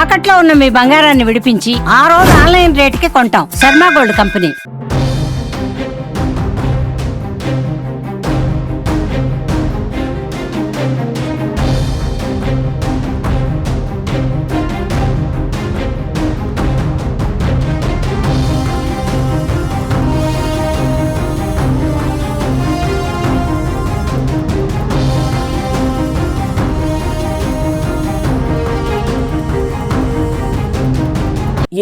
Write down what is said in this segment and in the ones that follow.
తాకట్లో ఉన్న మీ బంగారాన్ని విడిపించి ఆ రోజు ఆన్లైన్ రేటుకి కొంటాం. Sharma gold company.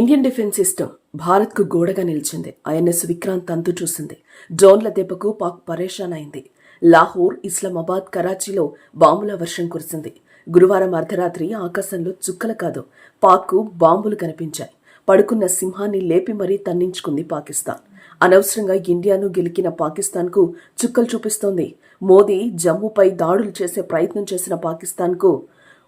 Indian defence system Bharat కు గోడగా నిలిచింది. ఐఎన్ఎస్ విక్రాంత్ అంతు చూసింది. డ్రోన్ల దెబ్బకు పాక్ పరేషాన్ అయింది. లాహోర్, ఇస్లామాబాద్, కరాచీలో బాంబుల వర్షం కురిసింది. గురువారం అర్ధరాత్రి ఆకాశంలో చుక్కలు కాదు, పాక్కు బాంబులు కనిపించాయి. పడుకున్న సింహాన్ని లేపి మరీ తన్నించుకుంది పాకిస్తాన్. అనవసరంగా ఇండియాను గెలికిన పాకిస్తాన్కు చుక్కలు చూపిస్తోంది. మోదీ జమ్మూపై దాడులు చేసే ప్రయత్నం చేసిన పాకిస్తాన్కు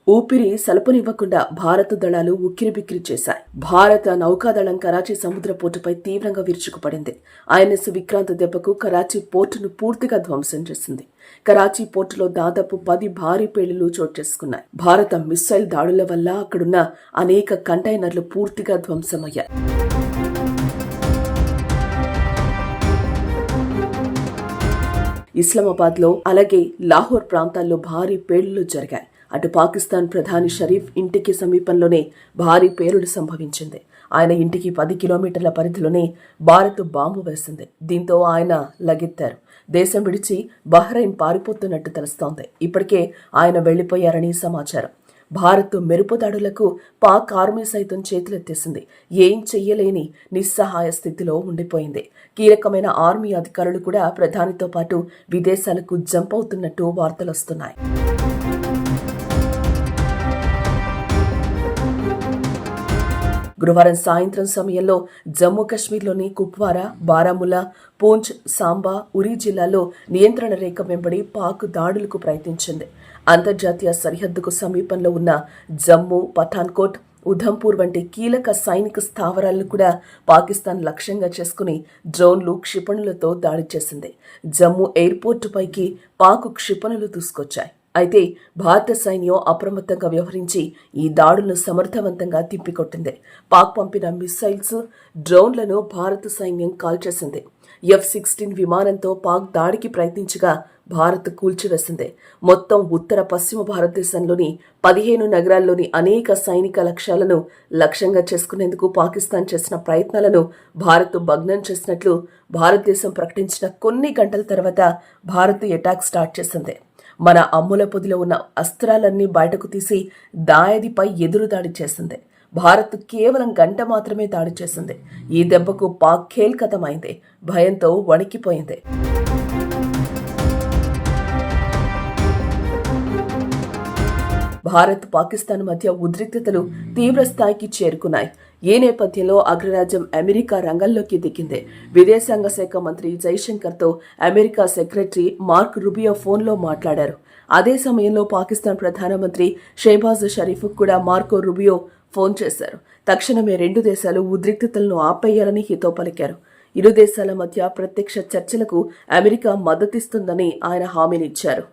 ఊపిరి సలపనివ్వకుండా భారత దళాలు ఉక్కిరిబిక్కిరి చేశాయి. భారత నౌకాదళం కరాచీ సముద్ర పోర్టుపై తీవ్రంగా విరుచుకుపడింది. ఐఎన్ఎస్ విక్రాంత్ దెబ్బకు కరాచీ పోర్టును పూర్తిగా ధ్వంసం చేసింది. కరాచీ పోర్టులో దాదాపు 10 భారీ పేలుళ్లు చోటు చేసుకున్నాయి. భారత మిస్సైల్ దాడుల వల్ల అక్కడున్న అనేక కంటైనర్లు పూర్తిగా ధ్వంసమయ్యాయి. ఇస్లామాబాద్ లో అలాగే లాహోర్ ప్రాంతాల్లో భారీ పేలుళ్లు జరిగాయి. అటు పాకిస్తాన్ ప్రధాని షరీఫ్ ఇంటికి సమీపంలోనే భారీ పేలుడు సంభవించింది. ఆయన ఇంటికి 10 కిలోమీటర్ల పరిధిలోనే భారత్ బాంబు వేసింది. దీంతో ఆయన లగెత్తారు. దేశం విడిచి బహ్రెయిన్ పారిపోతున్నట్టు తెలుస్తోంది. ఇప్పటికే ఆయన వెళ్లిపోయారని సమాచారం. భారత్ మెరుపు దాడులకు పాక్ ఆర్మీ సైతం చేతులెత్తేసింది. ఏం చెయ్యలేని నిస్సహాయ స్థితిలో ఉండిపోయింది. కీలకమైన ఆర్మీ అధికారులు కూడా ప్రధానితో పాటు విదేశాలకు జంప్ అవుతున్నట్టు వార్తలొస్తున్నాయి. గురువారం సాయంత్రం సమయంలో జమ్మూ కశ్మీర్లోని కుప్వారా, బారాముల్లా, పూంచ్, సాంబా, ఉరీ జిల్లాల్లో నియంత్రణ రేఖ వెంబడి పాక్ దాడులకు ప్రయత్నించింది. అంతర్జాతీయ సరిహద్దుకు సమీపంలో ఉన్న జమ్మూ, పఠాన్కోట్, ఉధంపూర్ వంటి కీలక సైనిక స్థావరాలను కూడా పాకిస్తాన్ లక్ష్యంగా చేసుకుని డ్రోన్లు, క్షిపణులతో దాడి చేసింది. జమ్మూ ఎయిర్పోర్టు పైకి పాక్ క్షిపణులు దూసుకొచ్చాయి. అయితే భారత సైన్యం అప్రమత్తంగా వ్యవహరించి ఈ దాడులను సమర్థవంతంగా తిప్పికొట్టింది. పాక్ పంపిన మిస్సైల్స్, డ్రోన్లను భారత సైన్యం కాల్చేసింది. F-16 విమానంతో పాక్ దాడికి ప్రయత్నించగా భారత్ కూల్చివేసింది. మొత్తం ఉత్తర పశ్చిమ భారతదేశంలోని 15 నగరాల్లోని అనేక సైనిక లక్ష్యాలను లక్ష్యంగా చేసుకునేందుకు పాకిస్తాన్ చేసిన ప్రయత్నాలను భారత్ భగ్నం చేసినట్లు భారతదేశం ప్రకటించిన కొన్ని గంటల తర్వాత భారత్ అటాక్ స్టార్ట్ చేసింది. మన అమ్ముల పొదిలో ఉన్న అస్త్రాలన్నీ బయటకు తీసి దాయాదిపై ఎదురుదాడి చేసింది. భారత్ కేవలం గంట మాత్రమే దాడి చేసింది. ఈ దెబ్బకు పాక్ ఖేల్కతమైంది. భయంతో వణికిపోయింది. భారత్, పాకిస్తాన్ మధ్య ఉద్రిక్తతలు తీవ్ర స్థాయికి చేరుకున్నాయి. ఈ నేపథ్యంలో అగ్రరాజ్యం అమెరికా రంగంలోకి దిగింది. విదేశాంగ శాఖ మంత్రి జైశంకర్తో అమెరికా సెక్రటరీ మార్క్ రుబియో ఫోన్లో మాట్లాడారు. అదే సమయంలో పాకిస్తాన్ ప్రధానమంత్రి షెహబాజ్ షరీఫ్ కూడా మార్కో రుబియో ఫోన్ చేశారు. తక్షణమే 2 దేశాలు ఉద్రిక్తతలను ఆపేయాలని హితో పలికారు. ఇరు దేశాల మధ్య ప్రత్యక్ష చర్చలకు అమెరికా మద్దతిస్తుందని ఆయన హామీనిచ్చారు.